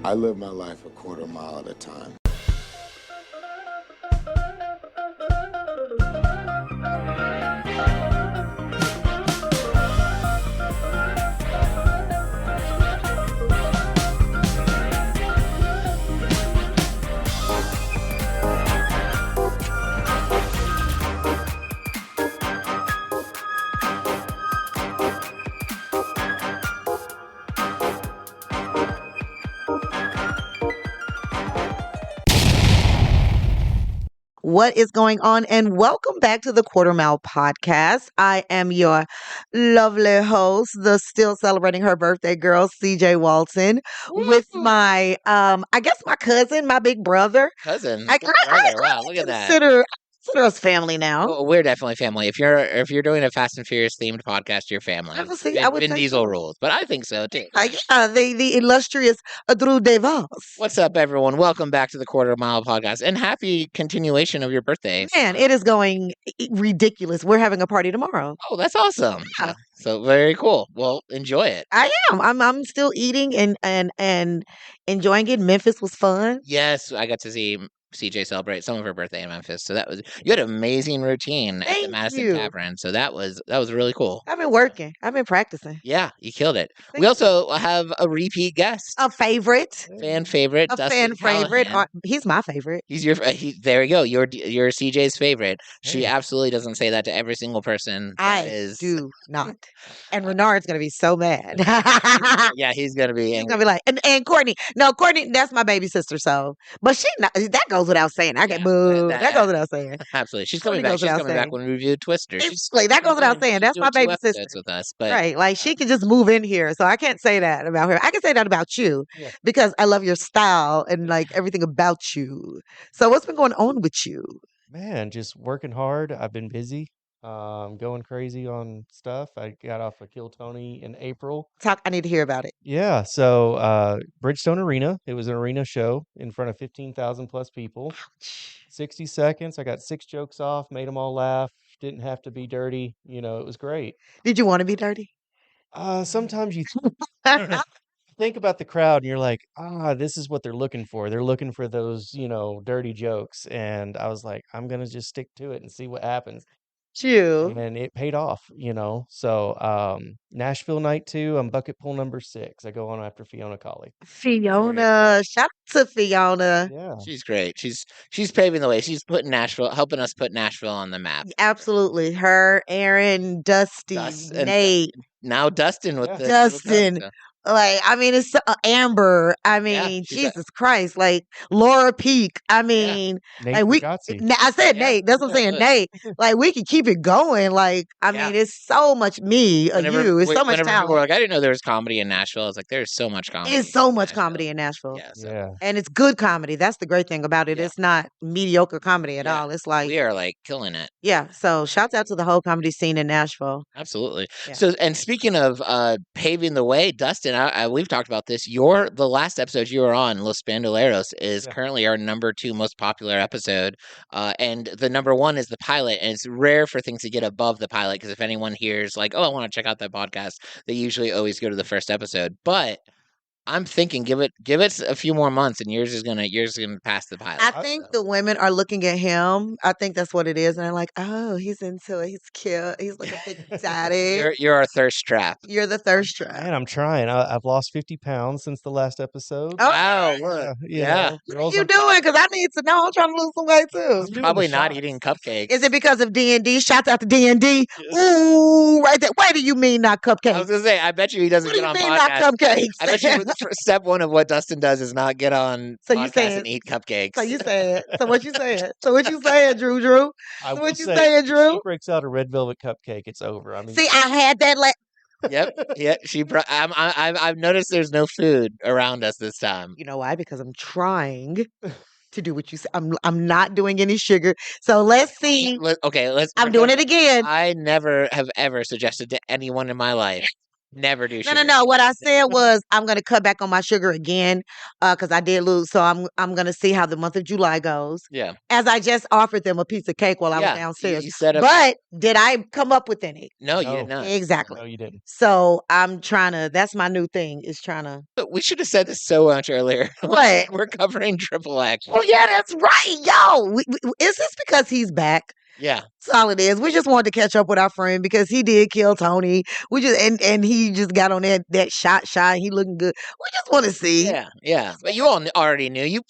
I live my life a quarter mile at a time. What is going on? And welcome back to the Quarter Mile Podcast. I am your lovely host, the still celebrating her birthday girl, CJ Walton, with my I guess my cousin, my big brother. Cousin, I, big I, brother. Wow, look at that. consider us family now. Oh, we're definitely family. If you're doing a Fast and Furious themed podcast, you're family. Obviously, I would Vin say Diesel so. rules, but I think so too. The illustrious Drew DeVos. What's up, everyone? Welcome back to the Quarter Mile Podcast, and happy continuation of your birthday. Man, it is going ridiculous. We're having a party tomorrow. Oh, that's awesome. Yeah. So very cool. Well, enjoy it. I am. I'm still eating and enjoying it. Memphis was fun. Yes, I got to see CJ celebrate some of her birthday in Memphis. So you had an amazing routine at the Thank Madison you. Tavern. So that was really cool. I've been working. I've been practicing. Yeah, you killed it. Thank We also have a repeat guest. A favorite. Fan favorite, A Dustin fan favorite. Callahan. He's my favorite. He's there you go. You're CJ's favorite. She absolutely doesn't say that to every single person. I do not. And Renard's gonna be so mad. Yeah, he's gonna be He's angry. gonna be like, and Courtney. No, Courtney, that's my baby sister. So, but that goes without saying. I get boo. That goes without saying. Absolutely. She's coming Courtney back. goes She's without coming back saying. when we review Twister. That goes without saying. she's That's doing my two baby sister. episodes with us, but Right, like she can just move in here, so I can't say that about her. I can say that about you Yeah. because I love your style and like everything about you. So what's been going on with you? Man, just working hard. I've been busy, going crazy on stuff. I got off of Kill Tony in April. I need to hear about it. Yeah, so Bridgestone Arena. It was an arena show in front of 15,000 plus people. 60 seconds. I got 6 jokes off, made them all laugh. Didn't have to be dirty. It was great. Did you want to be dirty? Sometimes you think about the crowd and you're like, this is what they're looking for. They're looking for those, dirty jokes. And I was like, I'm going to just stick to it and see what happens. You. And it paid off, So Nashville night 2, I'm bucket pool number 6. I go on after Fiona Colley. Fiona. Shout out to Fiona. Yeah. she's great. She's paving the way. She's helping us put Nashville on the map. Absolutely. Her, Aaron, Dusty, And Nate. now Dustin with the Dustin. with the- Like, I mean, it's Amber. I mean, she's Jesus Christ. Like, Laura Peak. I mean, Nate like Bargatze. I said Yeah. Nate. That's what I'm saying. Nate. Like, we can keep it going. Like, I mean, it's so much me, you. It's so much whenever people were talent. like, I didn't know there was comedy in Nashville. I was like, there's so much comedy. It's so in much Nashville. comedy in Nashville. Yeah, so Yeah. And it's good comedy. That's the great thing about it. Yeah. It's not mediocre comedy at Yeah. all. It's like, we are like killing it. yeah. So shouts out to the whole comedy scene in Nashville. Absolutely. Yeah. So, and speaking of paving the way, Dustin, we've talked about this. The last episode you were on, Los Bandoleros, is currently our number 2 most popular episode, and the number 1 is the pilot. And it's rare for things to get above the pilot because if anyone hears like, "Oh, I want to check out that podcast," they usually always go to the first episode. But I'm thinking, give it a few more months, and yours is gonna pass the pilot. I think the women are looking at him. I think that's what it is, and they're like, "Oh, he's into it. He's cute. He's like a big daddy. You're our thirst trap. You're the thirst trap." Man, I'm trying. I've lost 50 pounds since the last episode. Oh, Wow, look. Yeah. what are you doing? Because I need to know. I'm trying to lose some weight too. doing Probably the not shots. eating cupcakes. Is it because of D&D? Shouts out to D&D. Ooh, right there. Why do you mean not I was cupcakes? gonna say, I bet you he doesn't What do get you on mean not podcasts. cupcakes? I bet you step 1 of what Dustin does is not get on So you podcasts saying- and eat cupcakes. So you said. So what you saying? So what you saying, Drew? I So will what you say, saying, if Drew? She breaks out a red velvet cupcake. It's over. I mean, See, I had that. Yep. Yeah. I've noticed there's no food around us this time. You know why? Because I'm trying to do what you said. I'm not doing any sugar. So let's see. Okay. Let's. I'm doing it again. I never have ever suggested to anyone in my life Never do No, sugar. no. What I said was I'm gonna cut back on my sugar again, because I did lose. So I'm gonna see how the month of July goes. Yeah. As I just offered them a piece of cake while I was Yeah. downstairs. You set up. But did I come up with any? No, you No. did not. Exactly. No, you didn't. So I'm trying to. That's my new thing. Is trying to. But we should have said this so much earlier. What? We're covering XXX. Oh yeah, that's right, yo. Is this because he's back? Yeah. That's all it is. We just wanted to catch up with our friend because he did kill Tony. We just and he just got on that shot. He looking good. We just want to see. Yeah. Yeah. But you all already knew. You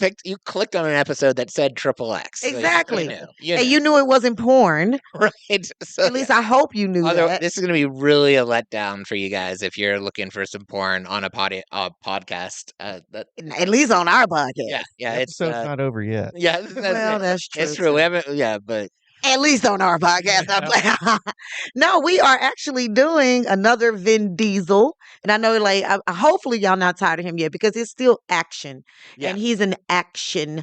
clicked on an episode that said XXX. So Exactly. You knew. You And knew. you knew it wasn't porn. Right. So, At least I hope you knew that. this is going to be really a letdown for you guys if you're looking for some porn on a podcast. At least on our podcast. Yeah. Yeah. The It's episode's not over yet. yeah. Well, that's true. It's true. We haven't. Yeah. But At least on our podcast. I'm like, no, we are actually doing another Vin Diesel. And I know, like, hopefully y'all not tired of him yet because it's still action. yeah. And he's an action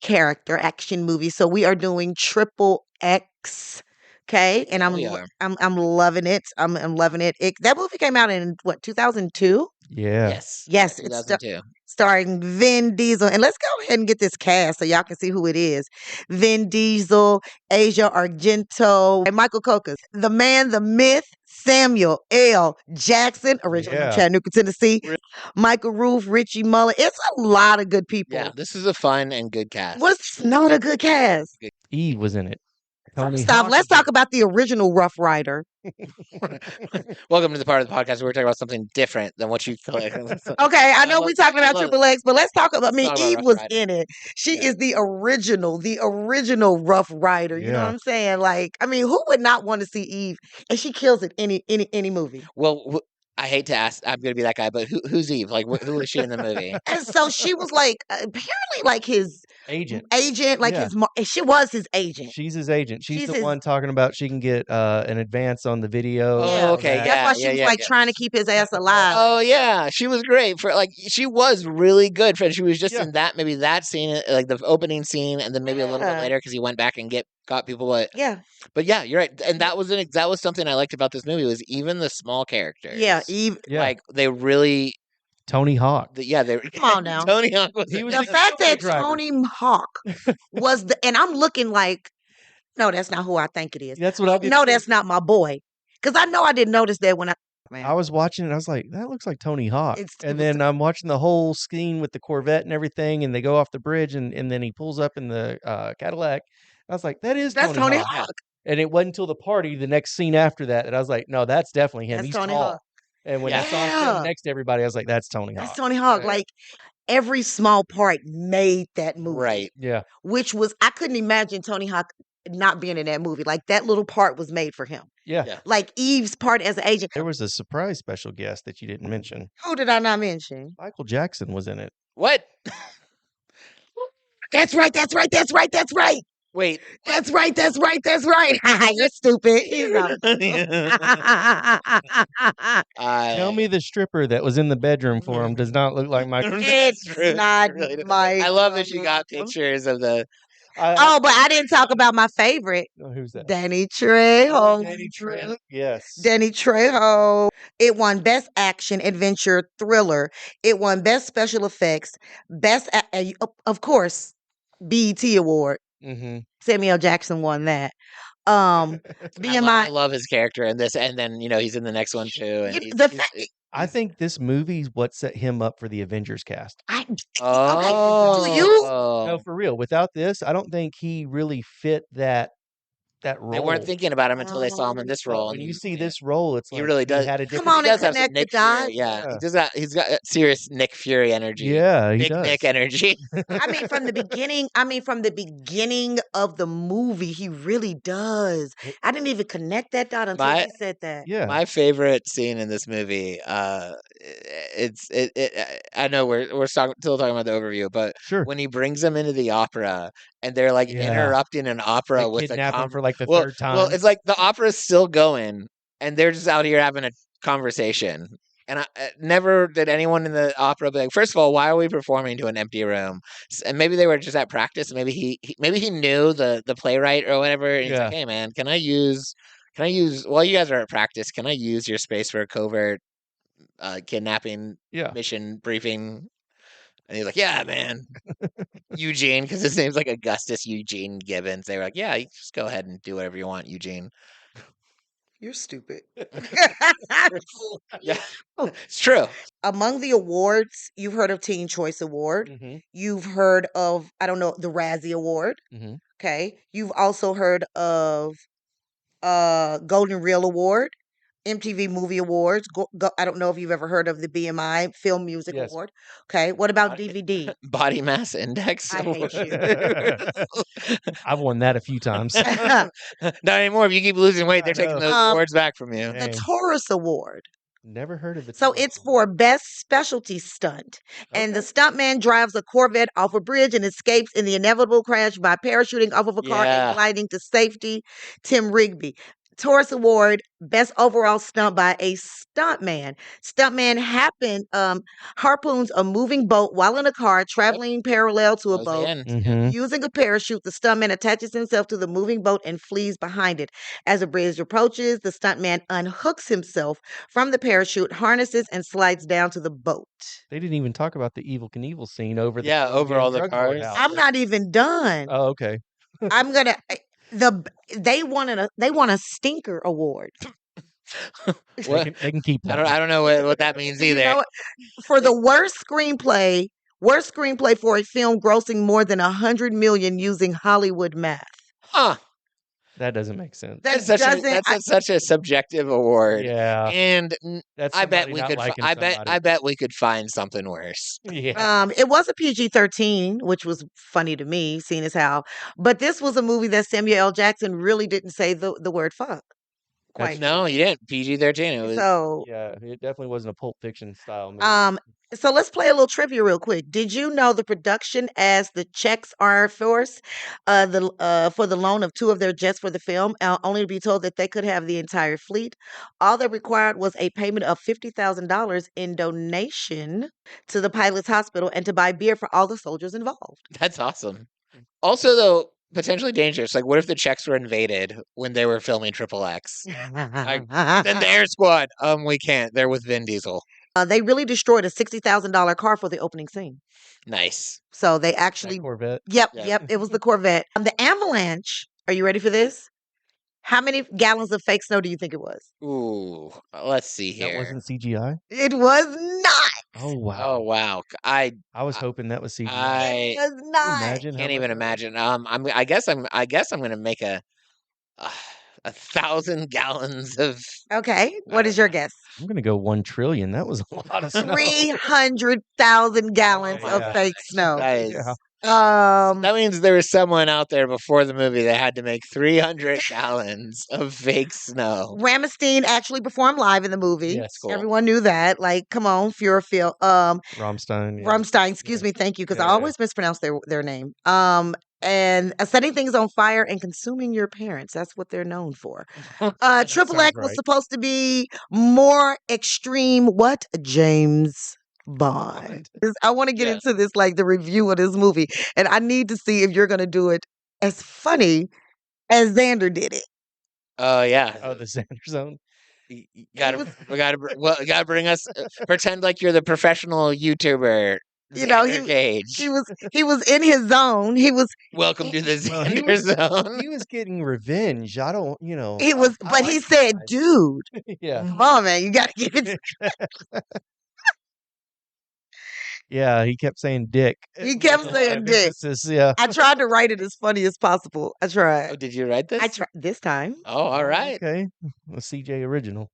character, action movie. So we are doing XXX. Okay. And We are. I'm loving it. I'm loving it. That movie came out in what, 2002? Yeah. Yes. Yes, it's 2002. starring Vin Diesel. And let's go ahead and get this cast so y'all can see who it is. Vin Diesel, Asia Argento, and Michael Kokas. The man, the myth, Samuel L. Jackson, originally from Yeah. Chattanooga, Tennessee. Michael Roof, Richie Mullen. It's a lot of good people. Yeah. This is a fun and good cast. What's not a good cast? Eve was in it. Tony Stop. Hawk Let's was in talk about the original Rough Rider. Welcome to the part of the podcast where we're talking about something different than what you collect. Okay, I know we're talking about love it. Triple X, but let's talk about. I mean, talk about Eve Rough was Rider. in it. She Yeah. is the original Rough Rider. You know Yeah. what I'm saying? Like, I mean, who would not want to see Eve? And she kills it any movie. Well, I hate to ask. I'm going to be that guy, but who's Eve? Like, who is she in the movie? And so she was like, apparently, like his agent. like Yeah. she was his agent. She's his agent. She's She's the his- one talking about she can get an advance on the video. Oh, Yeah. okay, That's yeah, why she was like trying to keep his ass alive. Oh yeah, she was great for she was really good for. She was just Yeah. in that scene, like the opening scene, and then maybe a little bit Yeah. later because he went back and got people. Yeah, But yeah, you're right, and that was something I liked about this movie was even the small characters. yeah, Eve. Yeah. like they really, Tony Hawk. they Come on now. Tony Hawk was He was The a fact that driver. Tony Hawk was and I'm looking like, no, that's not who I think it is. That's what I did. No, too. that's not my boy. Because I know I didn't notice that when I was watching it. I was like, that looks like Tony Hawk. It And was- then I'm watching the whole scene with the Corvette and everything, and they go off the bridge, and then he pulls up in the Cadillac. I was like, that is that's Tony Tony Hawk. Hawk. And it wasn't until the party, the next scene after that, I was like, no, that's definitely him. That's He's Tony tall. Hawk. And when I saw him Yeah. standing next to everybody, I was like, that's Tony Hawk. That's Tony Hawk. Right. Like every small part made that movie. right. Yeah. Which was I couldn't imagine Tony Hawk not being in that movie. Like that little part was made for him. Yeah. Yeah. Like Eve's part as an agent. There was a surprise special guest that you didn't mention. Who did I not mention? Michael Jackson was in it. What? That's right. That's right. That's right. That's right. Wait. That's right. That's right. That's right. You're stupid. He's not. Tell me the stripper that was in the bedroom for him does not look like Michael. It's true. not It really does. my. I love that you got pictures of the. Oh, but I didn't talk about my favorite, Who's that? Danny Trejo. Danny Trejo. Yes. Danny Trejo. It won Best Action Adventure Thriller. It won Best Special Effects. Of course, BET Award. Mm-hmm. Samuel L. Jackson won that. I BMI. love his character in this, and then he's in the next one too. And I think this movie's what set him up for the Avengers cast. oh, Do you? No, for real. Without this, I don't think he really fit that role. They weren't thinking about him until they saw him in this role. When and you see this role, it's he like really does. had a Come different. on He and does have some connect the Nick Fury. dots. Yeah, he's got serious Nick Fury energy. Yeah, he Nick does. Nick energy. I mean, from the beginning of the movie, he really does. I didn't even connect that dot until My- he said that. Yeah. My favorite scene in this movie. I know we're still talking about the overview, but Sure. when he brings them into the opera and they're like Yeah. interrupting an opera They with a kidnap him con- for like the well, third time. Well, it's like the opera's still going, and they're just out here having a conversation. And I never did anyone in the opera be like, first of all, why are we performing to an empty room? And maybe they were just at practice. Maybe he knew the playwright or whatever. And he's like, hey man, can I use while you guys are at practice? Can I use your space for a covert kidnapping Yeah. mission briefing, and he's like, "Yeah, man, Eugene," because his name's like Augustus Eugene Gibbons. They were like, "Yeah, you just go ahead and do whatever you want, Eugene." You're stupid. Yeah, it's true. Among the awards, you've heard of Teen Choice Award. Mm-hmm. You've heard of, I don't know, the Razzie Award. Mm-hmm. Okay. You've also heard of Golden Reel Award, MTV Movie Awards. I don't know if you've ever heard of the BMI Film Music Yes. Award. Okay. What about DVD? Body mass index. I hate you. I've won that a few times. Not anymore. If you keep losing weight, I they're taking know. those awards back from you. The Dang. Taurus Award. Never heard of the So Taurus it's Award. for best specialty stunt. And the Okay. stuntman drives a Corvette off a bridge and escapes in the inevitable crash by parachuting off of a car and Yeah. gliding to safety. Tim Rigby. Taurus Award, best overall stunt by a stuntman. Stuntman harpoons a moving boat while in a car traveling parallel to a That was the boat. end. Mhm. Using a parachute, the stuntman attaches himself to the moving boat and flees behind it. As the bridge approaches, the stuntman unhooks himself from the parachute, harnesses, and slides down to the boat. They didn't even talk about the Evil Knievel scene over the Yeah, over all the drug lord cars. house. I'm not even done. Oh, okay. I'm gonna they want a stinker award. What? They can keep that. I don't know what that means You either. know what? For the worst screenplay for a film grossing more than 100 million using Hollywood math. Huh. That doesn't make sense. That That's doesn't. such a subjective award. Yeah. And That's I bet somebody we not could liking I somebody. bet we could find something worse. Yeah. It was a PG-13, which was funny to me, seeing as how. But this was a movie that Samuel L. Jackson really didn't say the word fuck. Quite. No, you didn't. PG-13. It was So, Yeah, it definitely wasn't a Pulp Fiction style movie. so let's play a little trivia real quick. Did you know the production as the Czechs Air Force, for the loan of 2 of their jets for the film, only to be told that they could have the entire fleet? All they required was a payment of $50,000 in donation to the pilot's hospital and to buy beer for all the soldiers involved. That's awesome. Also, though, potentially dangerous. Like, what if the Czechs were invaded when they were filming XXX? Then the Air Squad. We can't. They're with Vin Diesel. They really destroyed a $60,000 car for the opening scene. Nice. So they That actually, Corvette. yep, Yeah. it was the Corvette. The Avalanche. Are you ready for this? How many gallons of fake snow do you think it was? Ooh, let's see That here. wasn't CGI? It was not. Oh, Oh wow. wow, I I was hoping that was CGI. It was I Can you not. imagine how can't much even that was? imagine. I guess I'm gonna make a 1,000 gallons of. Okay. What is your guess? I'm going to go 1 trillion. That was a lot of snow. 300,000 gallons Oh, of yeah. fake snow. That is. Yeah. That means there was someone out there before the movie that had to make 300 gallons of fake snow. Ramstein actually performed live in the movie. Yes. Cool. Everyone knew that. Like, come on, Furfield. Rammstein. Yeah. Rammstein, excuse Yeah. me, thank you, because Yeah, I yeah. always mispronounce their name. And setting things on fire and consuming your parents. That's what they're known for. That Triple sounds X was right. supposed to be more extreme. What? James Bond. I want to get Yeah. into this, like the review of this movie, and I need to see if you're going to do it as funny as Xander did it. Oh yeah. Oh, the Xander Zone. You gotta bring us. Pretend like you're the professional YouTuber. You know, Xander Cage. he was in his zone. Welcome to the Well, he Xander Zone. He was getting revenge. I don't, He was, I but like he the said, guy. "Dude, Yeah. come on, man, you got to get it." Yeah, he kept saying dick. He kept With a lot saying of dick. emphasis, yeah. I tried to write it as funny as possible. I Oh, tried. did you write this? I tried this time. Oh, all right. Okay. A CJ original.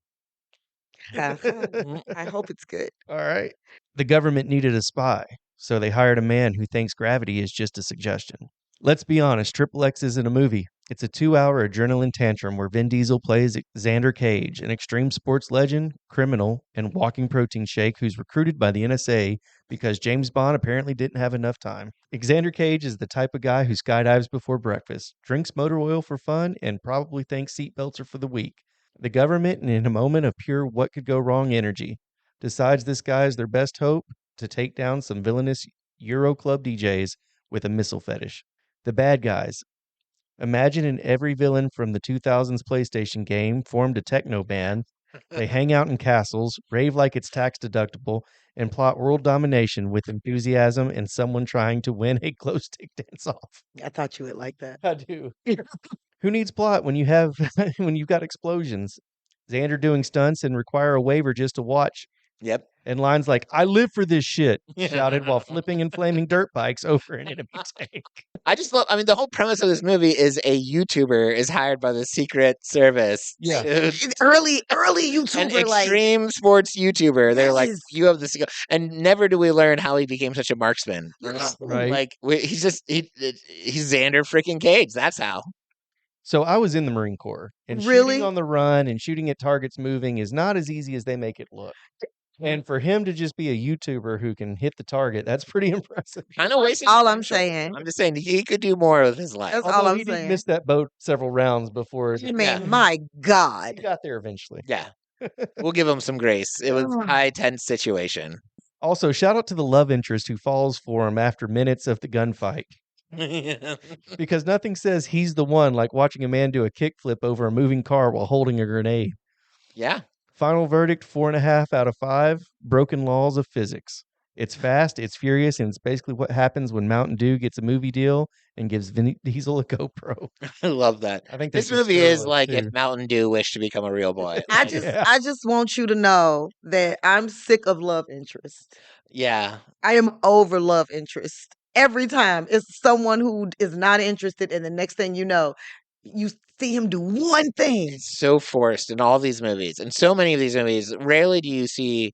I hope it's good. All right. The government needed a spy, so they hired a man who thinks gravity is just a suggestion. Let's be honest, XXX isn't a movie. It's a 2-hour adrenaline tantrum where Vin Diesel plays Xander Cage, an extreme sports legend, criminal, and walking protein shake who's recruited by the NSA because James Bond apparently didn't have enough time. Xander Cage is the type of guy who skydives before breakfast, drinks motor oil for fun, and probably thinks seatbelts are for the weak. The government, in a moment of pure what could go wrong energy, decides this guy is their best hope to take down some villainous Euro Club DJs with a missile fetish. The bad guys. Imagine every villain from the 2000s PlayStation game formed a techno band They hang out in castles, rave like it's tax deductible, and plot world domination with enthusiasm and someone trying to win a glow stick dance off. I thought you would like that. I do. Who needs plot when you have when you've got explosions? Xander doing stunts and require a waiver just to watch. Yep. And lines like "I live for this shit" shouted while flipping and flaming dirt bikes over an enemy tank. I just love. I mean, the whole premise of this movie is a YouTuber is hired by the Secret Service. Yeah. Early An YouTuber, like extreme sports YouTuber. They're like, Yes. you have this, and never do we learn how he became such a marksman. Right. Like he's Xander freaking Cage. That's how. So I was in the Marine Corps, and Really? shooting on the run and shooting at targets moving is not as easy as they make it look. And for him to just be a YouTuber who can hit the target, that's pretty impressive. Kind of wasting. all I'm potential. saying. I'm just saying he could do more with his life. That's all Although I'm he did saying. miss that boat several rounds before I mean, Yeah. my he God. got there eventually. Yeah, we'll give him some grace. It was Ugh. high tense situation. Also, shout out to the love interest who falls for him after minutes of the gunfight. Because nothing says he's the one like watching a man do a kickflip over a moving car while holding a grenade. Yeah. Final verdict 4.5 out of 5. Broken laws of physics. It's fast, it's furious, and it's basically what happens when Mountain Dew gets a movie deal and gives Vin Diesel a GoPro. I love that. I think This there's movie is Sterlo, like too. if Mountain Dew wished to become a real boy. I Like, just Yeah. I just want you to know that I'm sick of love interest. yeah. I am over love interest. Every time it's someone who is not interested, and the next thing you know, you see him do one thing. It's so forced in all these movies. And so many of these movies, rarely do you see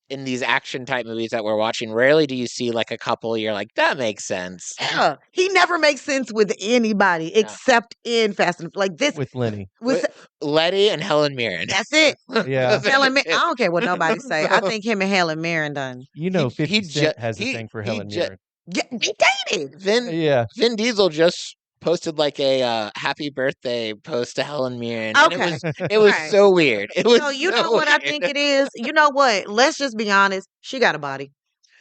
in these action type movies that we're watching, rarely do you see like a couple you're like, that makes sense. Yeah, he never makes sense with anybody except in Fast and like this. With Lenny. With Letty and Helen Mirren. that's it. Yeah. Helen, I don't care what nobody say. I think him and Helen Mirren done. You know, 50 he Cent ju- has a he- thing for he Helen ju- Mirren. Yeah, they dated. Yeah. Vin Diesel just posted like a happy birthday post to Helen Mirren. And Okay. it was Right. so weird. It was No, you so know what I weird. think it is? You know what? Let's just be honest. She got a body.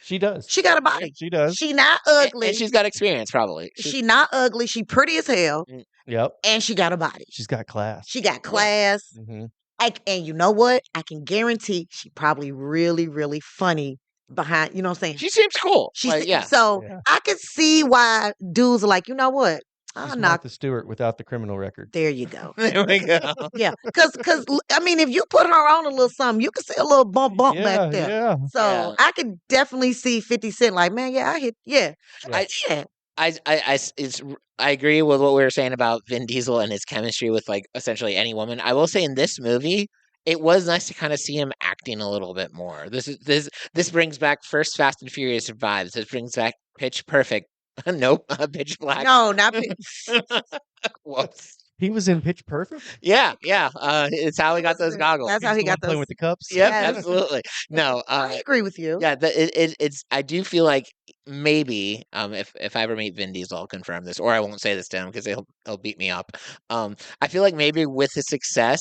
She does. She got a body. She does. She not And ugly. she's got experience, probably. She not ugly. She pretty as hell. Yep. And she got a body. She's got class. She got class. Hmm. And you know what? I can guarantee she probably really, really funny behind, you know what I'm saying? She seems cool. Like, yeah. So Yeah. I could see why dudes are like, you know what? I'll She's knock. Martha Stewart without the criminal record. There you go. There we go. Yeah. Because, I mean, if you put her on a little something, you can see a little bump Yeah, back there. yeah. So Yeah. I could definitely see 50 Cent like, man, yeah, I hit, yeah. I- Yeah. I agree with what we were saying about Vin Diesel and his chemistry with like essentially any woman. I will say in this movie, it was nice to kind of see him acting a little bit more. This brings back first Fast and Furious vibes. This brings back Pitch Perfect. Nope, Pitch Black. No, not Whoops. He was in Pitch Perfect. Yeah. It's how he got those goggles. That's He's how he the one got playing those. with the cups. Yep, Yes. absolutely. No, I agree with you. yeah, it's. I do feel like maybe if I ever meet Vin Diesel, I'll confirm this, or I won't say this to him because he'll beat me up. I feel like maybe with his success,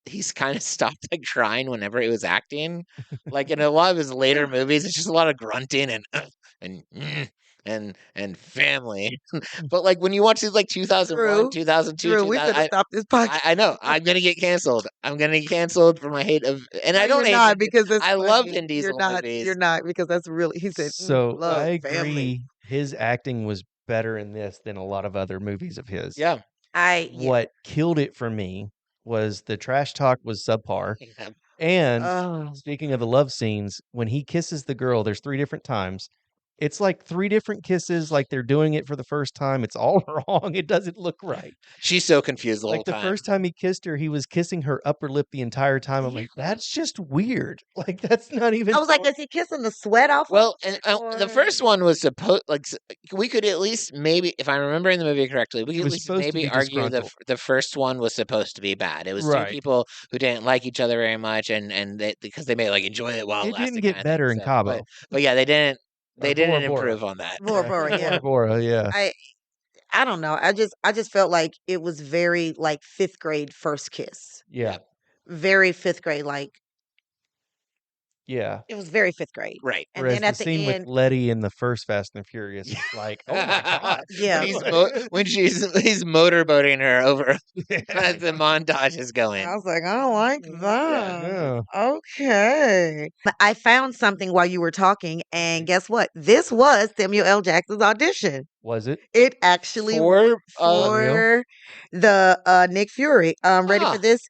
he's kind of stopped like crying whenever he was acting. Like in a lot of his later movies, it's just a lot of grunting and family. But like when you watch these like 2001, True. 2002, Drew, we could have stopped this podcast. I know I'm gonna get canceled. I'm gonna get canceled for my hate of, and I No, don't you're hate not Vin because it's I love funny. Vin Diesel You're not. movies. You're not because that's really. He said. So love, I agree. family. His acting was better in this than a lot of other movies of his. Yeah. What killed it for me was the trash talk was subpar. Yeah. And Oh. speaking of the love scenes, when he kisses the girl, there's 3 different times. It's like 3 different kisses, like they're doing it for the first time. It's all wrong. It doesn't look right. She's so confused the whole Like the time. first time he kissed her, he was kissing her upper lip the entire time. I'm like, that's just weird. Like that's not even. I was like, is he kissing the sweat off? Well, and the Or- first one was supposed like we could at least maybe, if I'm remembering the movie correctly, we It could at was least supposed to maybe be argue disgruntled. the first one was supposed to be bad. It was Right. 2 people who didn't like each other very much, and they, because they may like enjoy it while It lasting didn't get kinda better thing, in so- Cabo. But yeah, they didn't. They Or didn't Bora Bora. improve on that. Bora Bora, yeah. Bora Bora, yeah. I don't know. I just felt like it was very like 5th grade first kiss. Yeah. Very 5th grade, like Yeah. It was very fifth grade. Right. And Whereas then the at the scene with end, Letty in the first Fast and Furious is like, oh my god. Yeah. when he's motorboating her over as the montage is going. I was like, I don't like that. No. Okay. I found something while you were talking, and guess what? This was Samuel L. Jackson's audition. Was it? It actually For for the Nick Fury. Ready for Ah. this?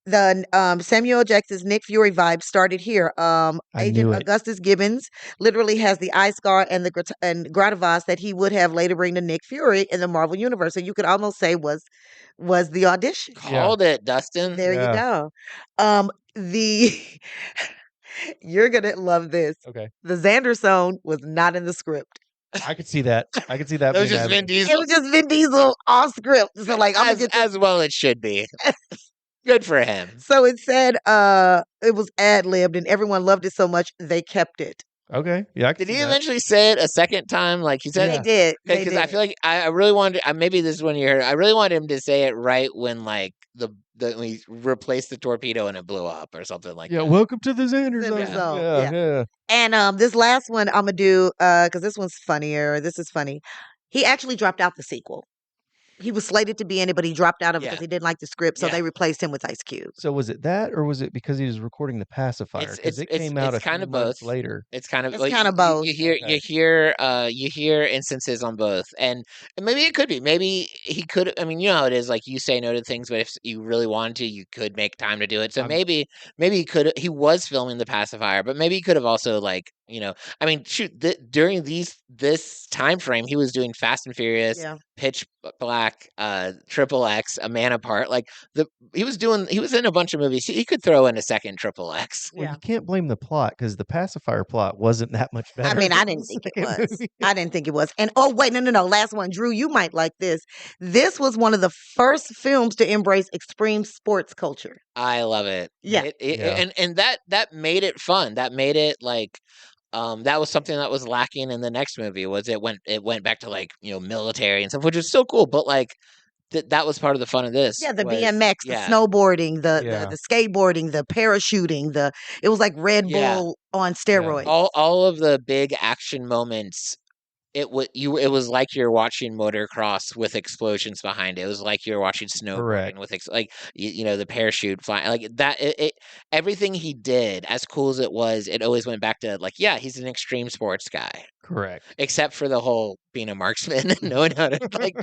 The Samuel L. Jackson's Nick Fury vibe started here. I Agent knew it. Augustus Gibbons literally has the eye scar and the and Gratavas that he would have later bring to Nick Fury in the Marvel universe. So you could almost say was the audition. called it, Dustin. There you Yeah. go. The you're gonna love this. Okay. The Xander Zone was not in the script. I could see that. I could see that. That was being just added. Vin It Diesel. was just Vin Diesel off script. So like I'm gonna get this. As well it should be. Good for him. So it said it was ad libbed and everyone loved it so much they kept it. Okay. Yeah. I could Did see he that. eventually say it a second time? Like he said, They Yeah. did. They because did. I feel like I really wanted. Maybe this is when you heard. I really wanted him to say it right when like when he replaced the torpedo and it blew up or something like Yeah. that. Welcome to the Xander Xander Zone. Zone, Yeah. yeah. Yeah. And this last one I'm gonna do because this one's funnier. This is funny. He actually dropped out the sequel. He was slated to be in it, but he dropped out of it Yeah. because he didn't like the script. So Yeah. they replaced him with Ice Cube. So was it that, or was it because he was recording the pacifier? Because it came out a kind few of months both. later. It's kind of It's like kinda both. you hear Okay. you hear instances on both, and maybe it could be. Maybe he could. I mean, you know how it is. Like you say no to things, but if you really wanted to, you could make time to do it. So I'm- maybe he could. He was filming the pacifier, but maybe he could have also like I mean, shoot. During this time frame, he was doing Fast and Furious, Yeah. Pitch Black, XXX, A Man Apart. Like he was in a bunch of movies. He could throw in a second XXX. Well, Yeah. you can't blame the plot because the pacifier plot wasn't that much better. I mean, I than didn't the think it second was. movie. I didn't think it was. And oh, wait, no. Last one. Drew, you might like this. This was one of the first films to embrace extreme sports culture. I love it. Yeah. Yeah. And that made it fun. That made it like that was something that was lacking in the next movie was it went back to like, military and stuff, which is so cool, but like that was part of the fun of this. Yeah, the was- BMX, the yeah. snowboarding, Yeah. the skateboarding, the parachuting, it was like Red Yeah. Bull on steroids. All of the big action moments. It was like you're watching motocross with explosions behind it. It was like you're watching snowboarding Correct. with the parachute flying like that. Everything he did, as cool as it was, it always went back to like, yeah, he's an extreme sports guy. Correct. Except for the whole being a marksman and knowing how to like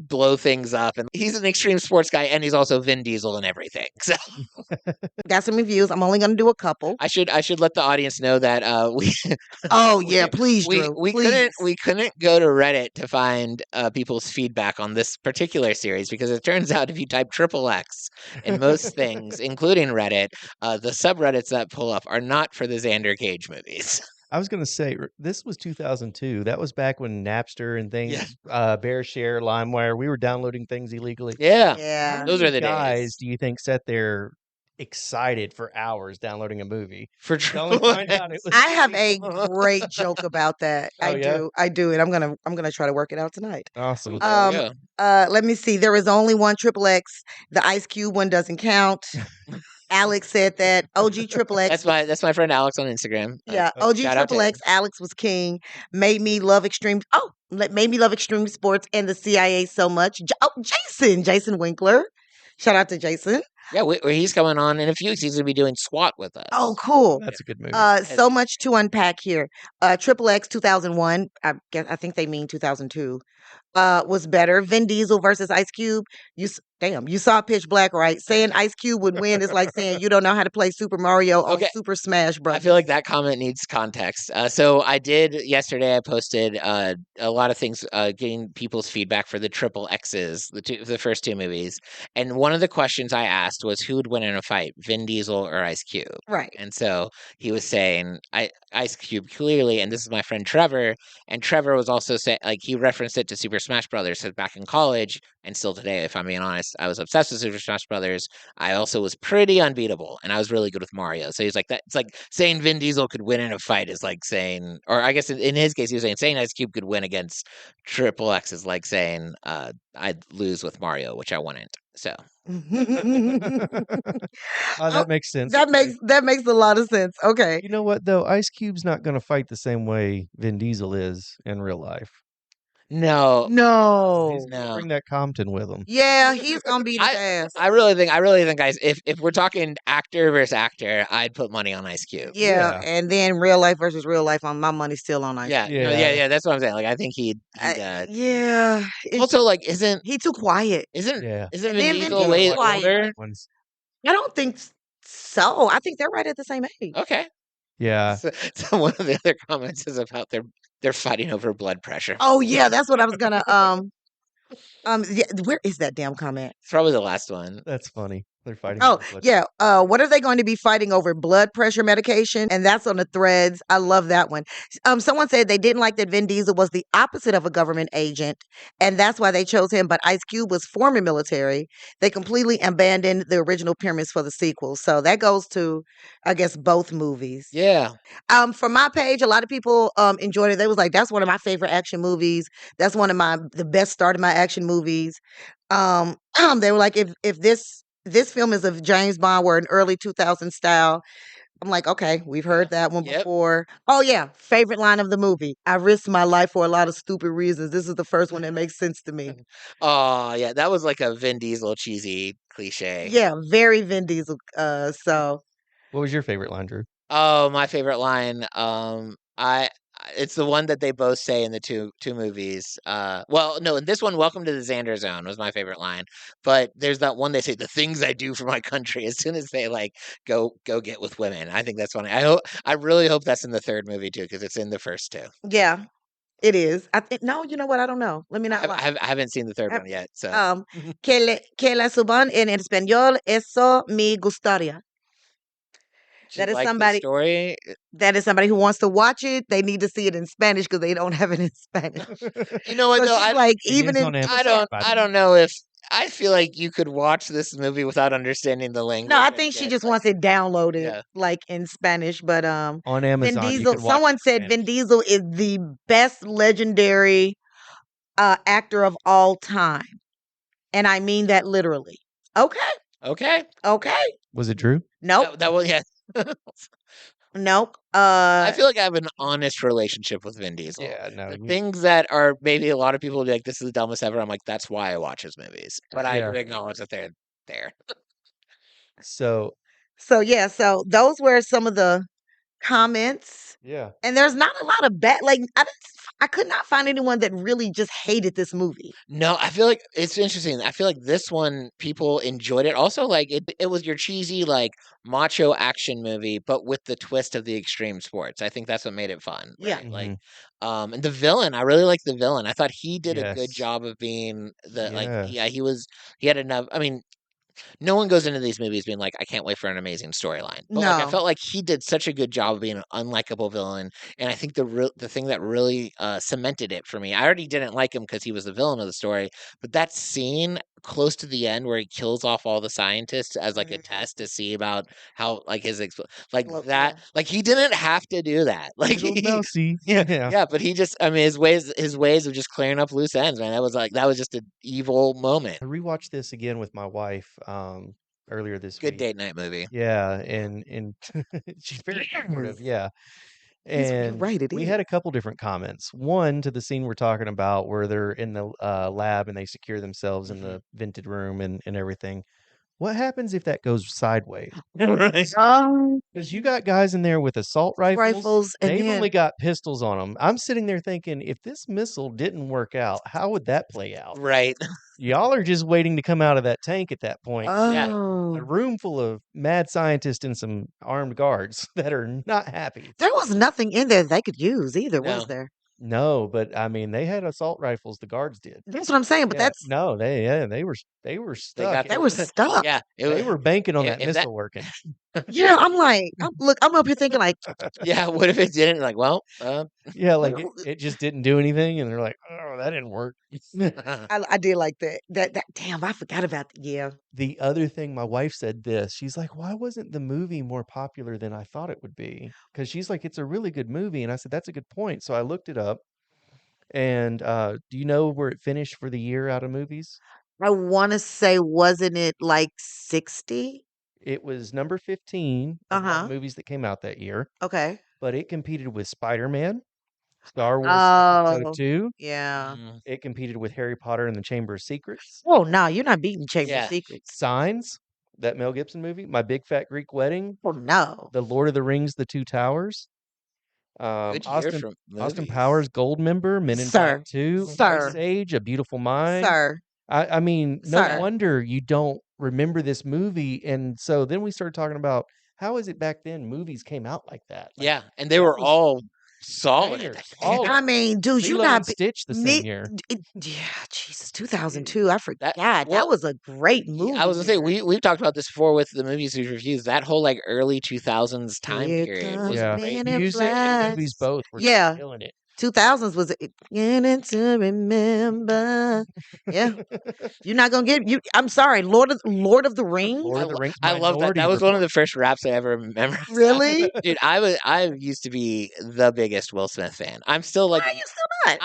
blow things up, and he's an extreme sports guy, and he's also Vin Diesel and everything. So Got some reviews. I'm only gonna do a couple. I should let the audience know that we Oh yeah, please, we Drew. we please. couldn't go to Reddit to find people's feedback on this particular series because it turns out if you type XXX in most things, including Reddit, the subreddits that pull up are not for the Xander Cage movies. I was gonna say this was 2002. That was back when Napster and things, BearShare, LimeWire, we were downloading things illegally. Yeah, Yeah. How those many are the guys days. do you think sat there excited for hours downloading a movie? For To only find out it was I have a great joke about that. Oh, yeah? I do, and I'm gonna try to work it out tonight. awesome. There we go. Let me see. There is only one XXX. The Ice Cube one doesn't count. Alex said that. OG XXX. That's my friend Alex on Instagram. Yeah, OG shout out to XXX. Alex was king. Made me love extreme. Oh, made me love extreme sports and the CIA so much. Jason Winkler. Shout out to Jason. Yeah, he's coming on in a few weeks. He's going to be doing SWAT with us. Oh, cool. That's a good movie. So much to unpack here. XXX 2001. I think they mean 2002. Was better. Vin Diesel versus Ice Cube. You saw Pitch Black, right? Saying Ice Cube would win is like saying you don't know how to play Super Mario on Okay. Super Smash Bros. I feel like that comment needs context. So I did yesterday. I posted a lot of things, getting people's feedback for the XXXs, the first two movies. And one of the questions I asked was who would win in a fight, Vin Diesel or Ice Cube? Right. And so he was saying Ice Cube clearly, and this is my friend Trevor. And Trevor was also saying, like, he referenced it to Super Smash Brothers. Said back in college, and still today, if I'm being honest, I was obsessed with Super Smash Brothers. I also was pretty unbeatable, and I was really good with Mario. So he's like, that. It's like saying Vin Diesel could win in a fight is like saying, or I guess in his case, he was saying Ice Cube could win against XXX is like saying I'd lose with Mario, which I wouldn't. So Oh, that makes sense. That Okay. makes a lot of sense. Okay. You know what though? Ice Cube's not going to fight the same way Vin Diesel is in real life. no, No. He's going to no. bring that Compton with him. Yeah, he's gonna beat his I ass. I really think, guys, if we're talking actor versus actor, I'd put money on Ice Cube. Yeah, Yeah. and then real life versus real life. On my money's still on Ice. Yeah, no, Yeah. yeah. That's what I'm saying. Like, I think he'd Yeah, also like isn't he too quiet. isn't Yeah. isn't And Vin then Vin Diesel Diesel's way quiet. older? Ones. I don't think so. I think they're right at the same age. Okay. Yeah. So one of the other comments is about they're fighting over blood pressure. Oh yeah, that's what I was gonna yeah, where is that damn comment? It's probably the last one. That's funny. They're fighting. Oh, over blood yeah. What are they going to be fighting over? Blood pressure medication? And that's on the threads. I love that one. Someone said they didn't like that Vin Diesel was the opposite of a government agent, and that's why they chose him. But Ice Cube was former military. They completely abandoned the original premise for the sequel. So that goes to, I guess, both movies. Yeah. For my page, a lot of people enjoyed it. They was like, "That's one of my favorite action movies. That's one of the best start of my action movies." They were like, "If this film is of James Bond, were an early 2000 style." I'm like, okay, we've heard that one Yep. before. Oh yeah, favorite line of the movie. I risked my life for a lot of stupid reasons. This is the first one that makes sense to me. Oh, yeah, that was like a Vin Diesel cheesy cliche. Yeah, very Vin Diesel. So What was your favorite line, Drew? Oh, my favorite line. It's the one that they both say in the two movies. Well, no, in this one, "Welcome to the Xander Zone" was my favorite line. But there's that one they say, "The things I do for my country." As soon as they like go get with women, I think that's funny. I really hope that's in the third movie too, because it's in the first two. yeah, it is. I think no, you know what? I don't know. Let me not lie. I haven't seen the third I- one yet, so que la suban en español, eso me gustaría. do That you is like the somebody. story? That is somebody who wants to watch it. They need to see it in Spanish because they don't have it in Spanish. You know what So though? she's like, It even is in on Amazon. by the I way. don't know if I feel like you could watch this movie without understanding the language. no, I and think she get, just like, wants it downloaded yeah. like in Spanish. But On Vin Amazon, you Diesel. can watch Someone it in said Vin Spanish. Diesel is the best legendary actor of all time, and I mean that literally. Okay, Okay. okay. Was it Drew? Nope, That was yeah. nope. I feel like I have an honest relationship with Vin Diesel. Yeah, no. The things that are maybe a lot of people will be like, "This is the dumbest ever." I'm like, that's why I watch his movies. But I Yeah. do acknowledge that they're there. So So yeah, so those were some of the comments. yeah. And there's not a lot of bad like I could not find anyone that really just hated this movie. No, I feel like it's interesting. I feel like this one people enjoyed it. Also, like it was your cheesy like macho action movie, but with the twist of the extreme sports. I think that's what made it fun. Yeah. Right? Like, and the villain. I really like the villain. I thought he did a good Yes. job of being the like. Yes. Yeah, he had enough. I mean, no one goes into these movies being like, I can't wait for an amazing storyline. But like, I No. felt like he did such a good job of being an unlikable villain, and I think the thing that really cemented it for me. I already didn't like him because he was the villain of the story, but that scene close to the end where he kills off all the scientists as like a test to see about how like like Well, that, yeah. like he didn't have to do that. Like Little he, mousy. yeah, Yeah. yeah, but he just, I mean, his ways of just clearing up loose ends, man. That was just an evil moment. I rewatched this again with my wife earlier this Good week. date night movie. Yeah, and she's very supportive. Yeah. You're And right, it we is. had a couple different comments. One to the scene we're talking about where they're in the lab and they secure themselves in the vented room and everything. What happens if that goes sideways? Right. Because you got guys in there with assault rifles. And They've then only got pistols on them. I'm sitting there thinking, if this missile didn't work out, how would that play out? Right. Y'all are just waiting to come out of that tank at that point. Yeah. oh, A room full of mad scientists and some armed guards that are not happy. there was nothing in there they could use either, was No. there? No, but I mean, they had assault rifles. The guards did. That's what I'm saying. But Yeah, that's no, they were They stuck. got they the were stuck. yeah, it They was were banking on if that that missile working. Yeah, I'm like, I'm up here thinking like, yeah, what if it didn't? Like, well, Yeah, like it just didn't do anything, and they're like, "Oh, that didn't work." I did like that. That damn, I forgot about yeah. The other thing, my wife said this. She's like, "Why wasn't the movie more popular than I thought it would be?" Because she's like, "It's a really good movie," and I said, "That's a good point." So I looked it up, and do you know where it finished for the year out of movies? I want to say, wasn't it like 60? It was number 15 of all Uh-huh. the movies that came out that year, Okay. but it competed with Spider-Man, Star Wars Episode Oh, 2. yeah. Mm, It competed with Harry Potter and the Chamber of Secrets, Oh, no, you're not beating Chamber of Yeah. Secrets. Signs, that Mel Gibson movie, My Big Fat Greek Wedding, Oh, no. The Lord of the Rings, The Two Towers, Good year Austin for Austin movies. Powers, Goldmember, Men in Sir. Black 2, Sir. Ice Age, A Beautiful Mind. Sir. I mean, no Sir. wonder you don't remember this movie. And so then we started talking about how is it back then movies came out like that? Like, Yeah, and they that were was all solid. bangers, all of I them. mean, dude, you Lilo not and Stitch the me. same year. Yeah, Jesus, 2002. I forgot. well, That was a great Yeah, movie. I was gonna say year. we've talked about this before with the movies we've reviewed. That whole like early 2000s time Here period comes was Yeah. great. Men in Music and movies Black. both were Yeah, killing it. 2000s was beginning to remember. Yeah, you're not gonna get you. I'm sorry, Lord of the Rings. Lord of the Rings, I love that. Minority That was one of the Report. first raps I ever memorized. Really? Dude, I used to be the biggest Will Smith fan. I'm still Why like are you still not?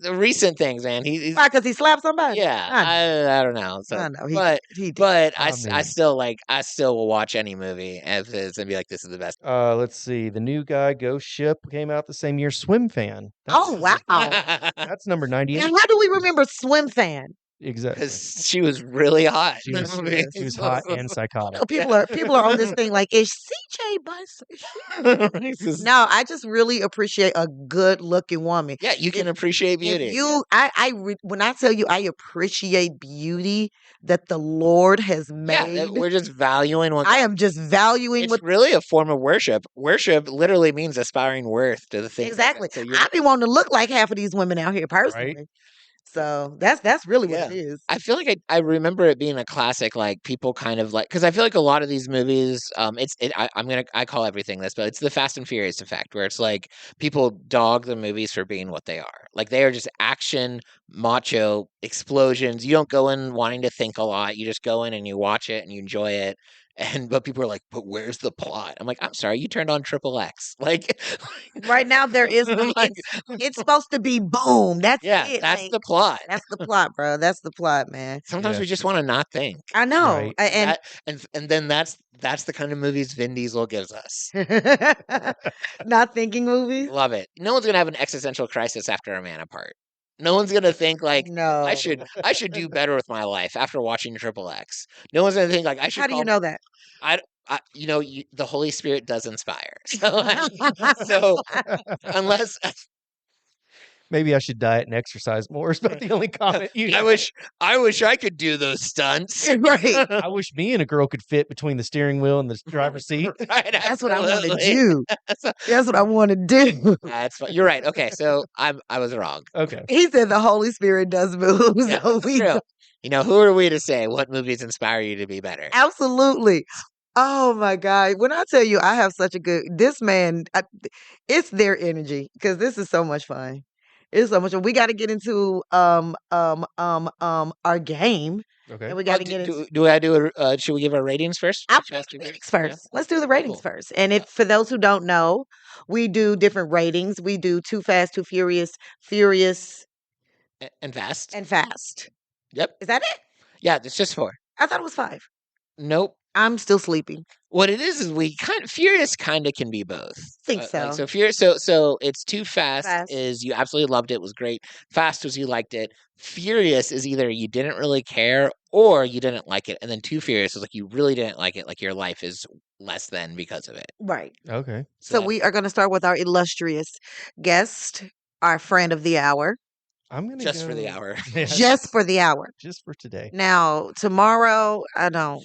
the recent things, man. He's Why? Because he slapped somebody? yeah. I know. I don't know. So, I know. He did. but I I mean, still I still will watch any movie if it's and be like, this is the best. let's see. The new guy, Ghost Ship, came out the same year. Swim Fan. Oh wow! That's number Now, 98. how do we remember Swim Fan? Exactly. Because she was really hot. She in was the movie. she was hot and psychotic. People are on this thing like, is CJ Bus? No, I just really appreciate a good looking woman. Yeah, you can appreciate If beauty. you, when I tell you, I appreciate beauty that the Lord has Yeah, made. we're just valuing what I am just valuing it's what really a form of worship. Worship literally means aspiring worth to the thing. exactly. So you're I be wanting to look like half of these women out here personally. So that's really what yeah. it is. I feel like I remember it being a classic, like people kind of like because I feel like a lot of these movies, I call everything this, but it's the Fast and Furious effect, where it's like people dog the movies for being what they are. Like they are just action, macho, explosions. You don't go in wanting to think a lot. You just go in and you watch it and you enjoy it. And but people are like, but where's the plot? I'm like, I'm sorry, you turned on XXX. Like Right now there is no, like, it's supposed to be boom. That's yeah, it. that's Like, the plot. that's the plot, bro. That's the plot, man. Sometimes Yeah. we just want to not think. I know. Right. And And then that's the kind of movies Vin Diesel gives us. not thinking movies. Love it. No one's gonna have an existential crisis after a man apart. No one's gonna think like No. I should do better with my life after watching XXX. No one's gonna think like I should. How do you know that? I the Holy Spirit does inspire. So unless Maybe I should diet and exercise more. Is about the only comment you I wish I could do those stunts. Right. I wish me and a girl could fit between the steering wheel and the driver's seat. Right, That's what I want to absolutely. do. So- That's what I want to do. That's fine. You're right. Okay, so I was wrong. Okay. He said the Holy Spirit does move. Yeah, So that's we true. You know, who are we to say what movies inspire you to be better? absolutely. Oh my God. When I tell you I have such a good this man, it's their energy because this is so much fun. It's so much fun. We got to get into our game. Okay. And we got to get into I do should we give our ratings first? I'll Fast do and the ratings Furious? first. Let's do the ratings Cool. first. And if for those who don't know, we do different ratings. We do Too Fast, Too Furious, Furious, And Fast. and Fast. Yep. Is that it? Yeah, it's just 4. I thought it was 5. Nope. I'm still sleeping. What it is we Furious kind of can be both. Think Like, so. so Furious, so it's Too Fast, Fast. is you absolutely loved it, was great. Fast was you liked it. Furious is either you didn't really care or you didn't like it, and then Too Furious is like you really didn't like it, like your life is less than because of it. Right. Okay. So that- we are going to start with our illustrious guest, our friend of the hour, I'm gonna just for the go- hour. Yeah, just for the hour. just for today. Now, tomorrow, I don't.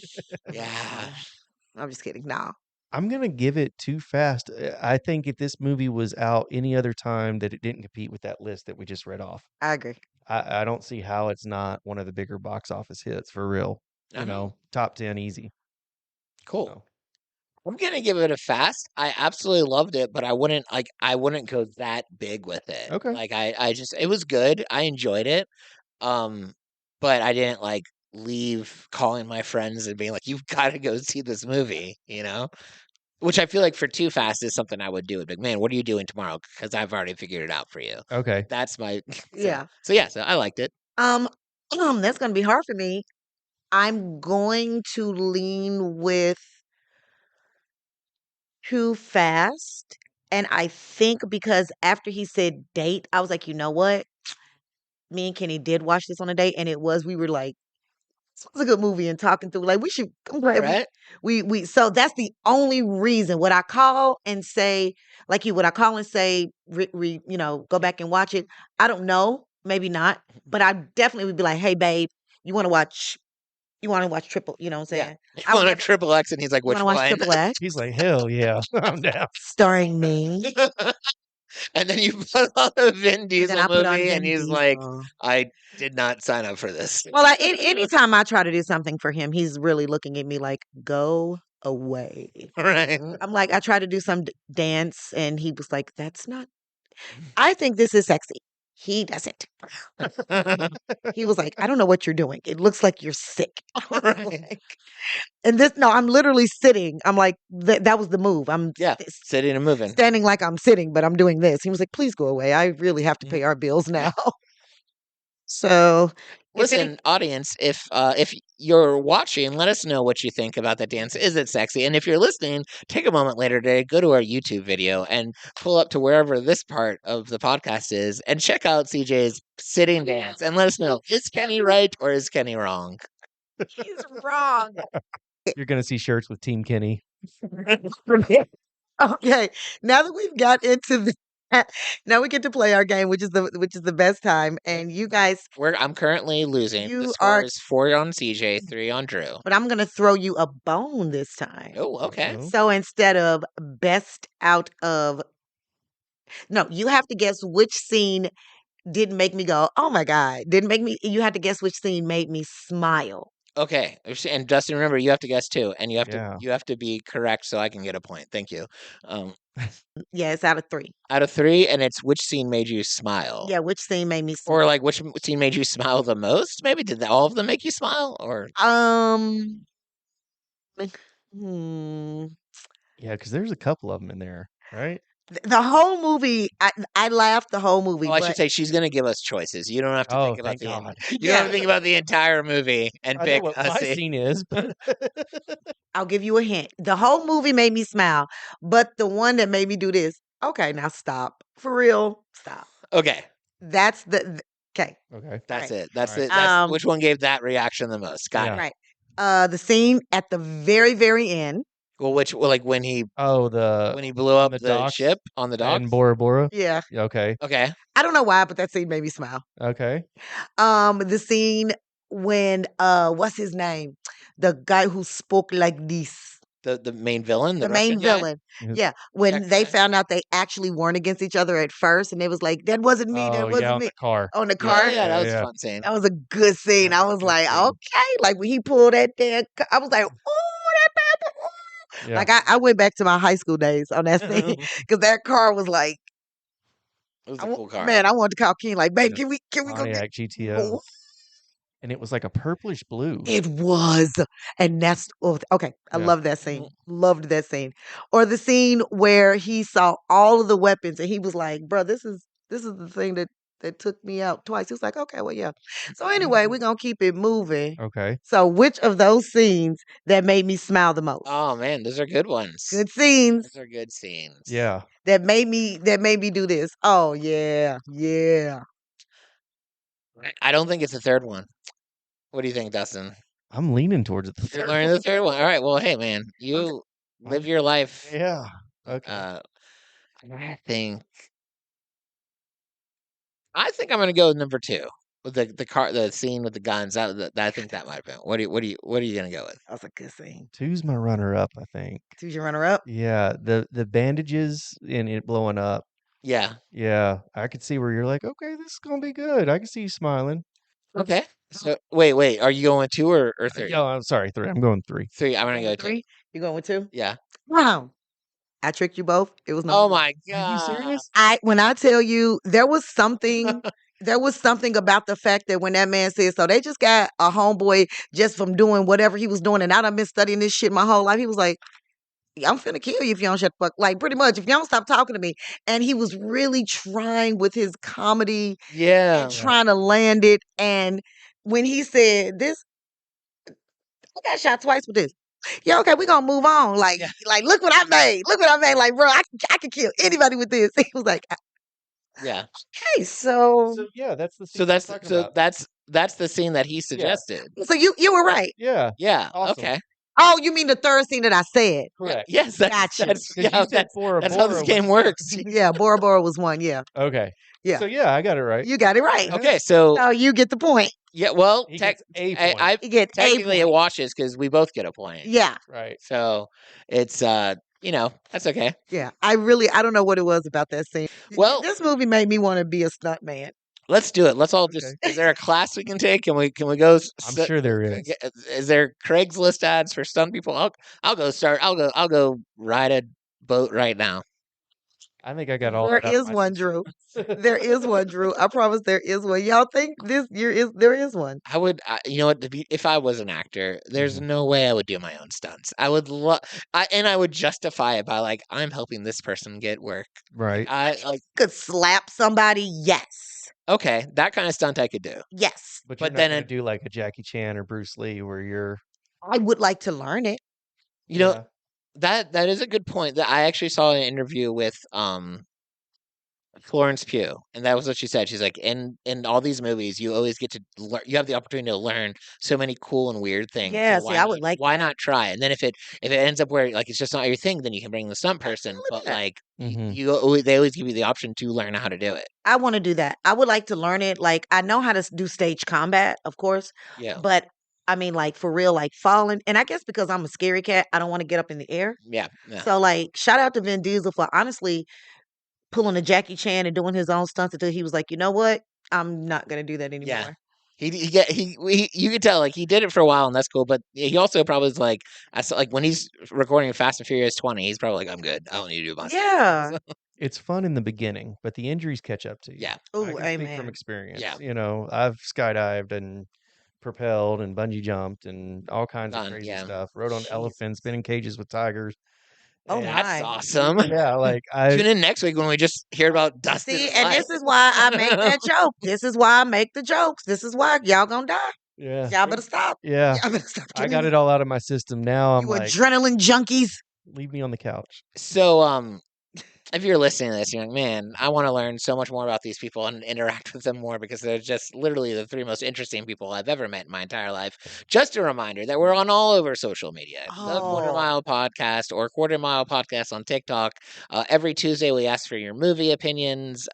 Yeah. I'm just kidding. No. I'm gonna give it Too Fast. I think if this movie was out any other time, that it didn't compete with that list that we just read off. I agree. I don't see how it's not one of the bigger box office hits for real. You know, top 10 easy. Cool. So, I'm gonna give it a Fast. I absolutely loved it, but I wouldn't go that big with it. Okay. Like I just it was good. I enjoyed it. But I didn't like leave calling my friends and being like, "You've got to go see this movie," you know? Which I feel like for Too Fast is something I would do. Like, man, what are you doing tomorrow? Because I've already figured it out for you. okay. That's my Yeah. So yeah, so I liked it. That's gonna be hard for me. I'm going to lean with Too Fast. And I think because after he said date, I was like, you know what? Me and Kenny did watch this on a date, and we were like, this was a good movie and talking through. Like, we should, I'm glad Right? so that's the only reason. Would I call and say, like you, would I call and say, go back and watch it? I don't know. Maybe not. But I definitely would be like, hey, babe, you want to watch triple, you know what I'm Yeah. saying? You I would want a never, triple X, and he's like, you want which to watch one? Triple X? He's like, hell yeah, I'm down. Starring me. And then you put on a Vin And then Diesel I put on movie, and Vin he's like, Diesel. I did not sign up for this. Well, anytime I try to do something for him, he's really looking at me like, go away. Right. I'm like, I tried to do some dance, and he was like, that's not, I think this is sexy. He doesn't. He was like, I don't know what you're doing. It looks like you're sick. Right. And I'm literally sitting. I'm like, that was the move. I'm Yeah, sitting and moving. standing like I'm sitting, but I'm doing this. He was like, please go away. I really have to pay our bills now. So, Listen, audience, if you're watching, let us know what you think about that dance. Is it sexy? And if you're listening, take a moment later today, go to our YouTube video and pull up to wherever this part of the podcast is and check out CJ's sitting dance and let us know, is Kenny right or is Kenny wrong? he's wrong. You're gonna see shirts with Team Kenny. Okay, now that we've got into now we get to play our game, which is the best time. And you guys, I'm currently losing. The You score are- is 4 on CJ, 3 on Drew. but I'm gonna throw you a bone this time. Oh, okay. Oh. So instead of best out of, no, you have to guess which scene didn't make me go, oh my God, didn't make me. You have to guess which scene made me smile. Okay. And Dustin, remember, you have to guess too, and Yeah. you have to be correct so I can get a point. Thank you. Yeah, it's out of 3. Out of 3, and it's which scene made you smile? Yeah, which scene made me smile? Or like which scene made you smile the most? Maybe did all of them make you smile? Or Hmm. Yeah, because there's a couple of them in there, right? The whole movie, I laughed the whole movie. oh, I should but say she's gonna give us choices. You don't have to Oh, think about thank God. you don't have to think about the entire movie and I know pick what a my scene. scene is, but I'll give you a hint. The whole movie made me smile, but the one that made me do this. Okay, now stop. For real, stop. Okay, That's okay. okay. that's Right. it. That's Alright. it. That's Um, which one gave that reaction the most. Got Yeah. it. Right. The scene at the very, very end. Well, like when he Oh, blew up the the docks ship on the docks. and Bora Bora. Yeah. Yeah, okay. Okay. I don't know why, but that scene made me smile. Okay. The scene when what's his name? The guy who spoke like this. The main villain, The Russian main guy? villain. Mhm. Yeah. When Czech they guy? found out they actually weren't against each other at first, and they was like, that wasn't me, that Oh, wasn't yeah, on me. the car. On the Yeah, car. yeah, that was Yeah. a fun scene. That was a good scene. That I was a was good like, scene. okay. Like when he pulled that damn, I was like, oh, that pepper. Ooh. Yeah. Like I went back to my high school days on that scene because that car was like, It was a cool car. man, I wanted to call King like, babe, Yeah. can we go get? Pontiac GTO. And it was like a purplish blue. It was, and that's okay. I Yeah. love that scene. Loved that scene, or the scene where he saw all of the weapons and he was like, "Bro, this is the thing that took me out twice." He was like, "Okay, well, yeah." So anyway, we're gonna keep it moving. Okay. So, which of those scenes that made me smile the most? Oh man, those are good ones. Good scenes Those are good scenes. Yeah. that made me do this. Oh yeah, yeah. I don't think it's the third one. What do you think, Dustin? I'm leaning towards it. The You're third learning one. the third one. All right. Well, hey, man, you live your life. Yeah. Okay. I think I'm gonna go with number 2 with the scene with the guns. I think that might have been. What are you gonna go with? That was a good scene. 2's my runner up, I think. Who's your runner up? Yeah. The bandages and it blowing up. Yeah. Yeah. I could see where you're like, okay, this is gonna be good. I can see you smiling. Okay. So wait. Are you going with 2 or 3? Yeah, I'm sorry, 3. I'm going 3. 3. I'm gonna go with 2. 3. You going with 2? Yeah. Wow. I tricked you both. It was number Oh 1. my Are you god. serious? When I tell you there was something about the fact that when that man said, so they just got a homeboy just from doing whatever he was doing, and I done been studying this shit my whole life. He was like, I'm finna kill you if you don't shut the fuck. Like pretty much, if you don't stop talking to me. And he was really trying with his comedy Yeah. and trying to land it. And when he said this, I got shot twice with this. Yeah, okay, we're gonna move on. Like, Yeah. like, look what I made. Look what I made. Like, bro, I can kill anybody with this. He was like, Yeah. hey, so So yeah, that's the So scene I'm talking about. that's the scene that he Yeah. suggested. so you were right. Yeah. Yeah. Awesome. Okay. Oh, you mean the third scene that I said? Correct. Yes, that's Gotcha. that's 'Cause yeah, you said Bora that's how this Bora game was- works. Yeah, Bora Bora was one. Yeah, Okay. yeah. So yeah, I got it right. You got it right. Okay, so So you get the point. yeah, well, He gets a point. I You get a technically it point. washes because we both get a point. Yeah, Right. So it's that's okay. yeah. I don't know what it was about that scene. Well- this movie made me want to be a stunt man. Let's do it. Let's all just. Okay. Is there a class we can take? Can we go? I'm sure there is. Is there Craigslist ads for stunt people? I'll go start. I'll go ride a boat right now. I think I got all There that out of is my one, system. Drew. There is one, Drew. I promise there is one. Y'all think this year is there is one. I would, you know what? If I was an actor, there's no way I would do my own stunts. I would and I would justify it by like I'm helping this person get work. Right. I like Could slap somebody? Yes. okay, that kind of stunt I could do. Yes. But But you're not then gonna it- do like a Jackie Chan or Bruce Lee where you're I would like to learn it. You know Yeah. that is a good point. That I actually saw an interview with Florence Pugh, and that was what she said. She's like, in all these movies, you always get to learn. You have the opportunity to learn so many cool and weird things. so Yeah, see, I would like why that. not try? And then if it ends up where like it's just not your thing, then you can bring the stunt person. Absolutely But not. like Mhm. they always give you the option to learn how to do it. I want to do that. I would like to learn it. Like I know how to do stage combat, of course, Yeah, but I mean, like for real, like falling. And I guess because I'm a scary cat, I don't want to get up in the air. yeah. So like, shout out to Vin Diesel for honestly pulling a Jackie Chan and doing his own stunts until he was like, you know what, I'm not gonna do that anymore. Yeah. You could tell like he did it for a while and that's cool, but he also probably is like I saw like when he's recording Fast and Furious 20, he's probably like I'm good. I don't need to do my Yeah. It's fun in the beginning, but the injuries catch up to you. Yeah. I Ooh, can speak amen. from experience. Yeah. You know, I've skydived and propelled and bungee jumped and all kinds of Fun, crazy yeah. stuff. Rode on Jeez. elephants, been in cages with tigers. Oh and- That's my. awesome. Yeah, like Tune in next week when we just hear about Dustin. See, and this is why I make that joke. This is why I make the jokes. This is why y'all gonna die. yeah, Y'all better stop. yeah. Y'all better stop. I got it all out of my system. Now I'm You like, adrenaline junkies. leave me on the couch. So if you're listening to this, you're like, man, I want to learn so much more about these people and interact with them more because they're just literally the three most interesting people I've ever met in my entire life. Just a reminder that we're on all over social media. The Quarter Oh. Mile Podcast or Quarter Mile Podcast on TikTok. Every Tuesday, we ask for your movie opinions.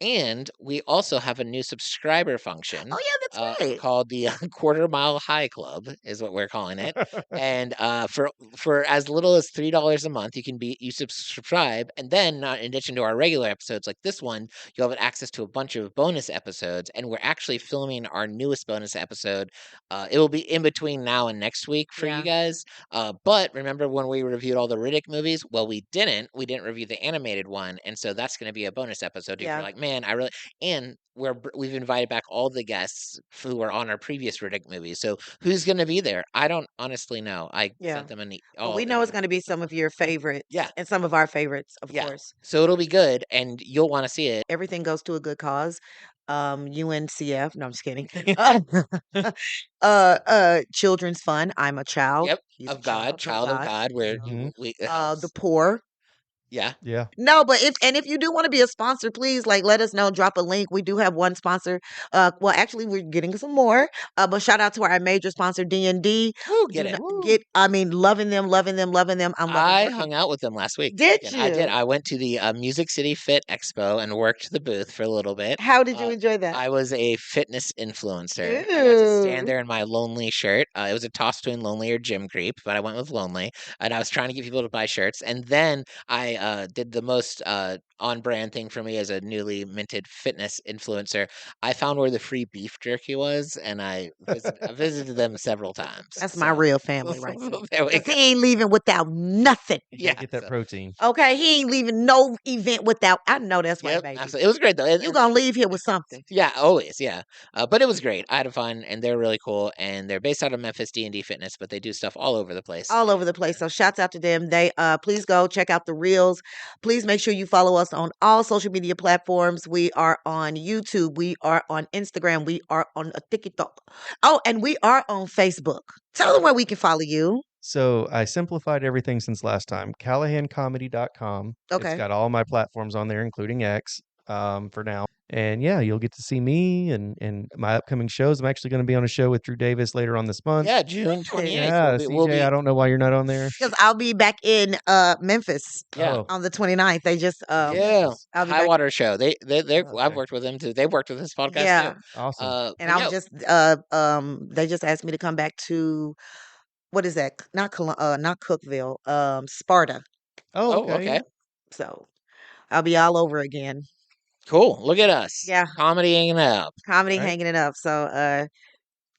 And we also have a new subscriber function. Oh yeah, that's right. Called the Quarter Mile High Club is what we're calling it. And for as little as $3 a month, you subscribe, and then in addition to our regular episodes like this one, you'll have access to a bunch of bonus episodes. And we're actually filming our newest bonus episode. It will be in between now and next week for Yeah. you guys. But remember when we reviewed all the Riddick movies? Well, we didn't. We didn't review the animated one, and so that's going to be a bonus episode. If Yeah. you're like, man, I really and we've invited back all the guests who were on our previous Riddick movies. So who's going to be there? I don't honestly know. I Yeah. sent them an Well, we know it's going to be some of your favorites. Yeah. And some of our favorites, of Yeah. course. So it'll be good, and you'll want to see it. Everything goes to a good cause. UNCF. No, I'm just kidding. Children's fun. I'm a child. Yep, He's a of God, child of God. Where Mhm. we The poor. yeah. Yeah. No, but if you do want to be a sponsor, please let us know. Drop a link. We do have one sponsor. Well, actually, we're getting some more. But shout out to our major sponsor, D&D. Woo, get it. Woo. I mean, loving them. I'm loving I working. hung out with them last week. Did I did. you? I went to the Music City Fit Expo and worked the booth for a little bit. How did you Uh, enjoy that? I was a fitness influencer. I got to stand Ooh. there in my lonely shirt. It was a toss between lonely or gym creep, but I went with lonely. And I was trying to get people to buy shirts. And then I did the most on brand thing for me as a newly minted fitness influencer. I found where the free beef jerky was, and I visited them several times. That's my real family right there. There we 'Cause go. he ain't leaving without nothing. You Yeah, gotta get that so- protein. Okay, he ain't leaving no event without. I know that's right, Yep, baby. absolutely. It was great though. You gonna leave here with something. Yeah, always, yeah. But it was great. I had fun, and they're really cool. And they're based out of Memphis D&D Fitness, but they do stuff all over the place. All over the place. So shouts out to them. They please go check out the real videos. Please make sure you follow us on all social media platforms. We are on YouTube. We are on Instagram. We are on a TikTok. Oh, and we are on Facebook. Tell them where we can follow you. So I simplified everything since last time. CallahanComedy.com. It's Okay. got all my platforms on there, including X, for now. And yeah, you'll get to see me and my upcoming shows. I'm actually going to be on a show with Drew Davis later on this month. Yeah, June 28th. Yeah, CJ, I don't know why you're not on there. Because I'll be back in Memphis Yeah. Oh, on the 29th. They just Yeah, I'll be High back. Water Show. They're Oh, I've okay. worked with them too. They worked with this podcast Yeah. too. Awesome. And But I'm yeah, just they just asked me to come back to what is that? Not not Cookville, Sparta. Oh, oh, okay. okay, So I'll be all over again. cool. Look at us, Yeah. comedying up. Comedy All right. hanging it up. So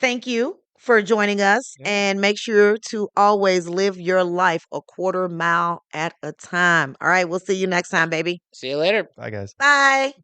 thank you for joining us Yeah. and make sure to always live your life a quarter mile at a time. All right, we'll see you next time, baby. See you later. Bye, guys. Bye.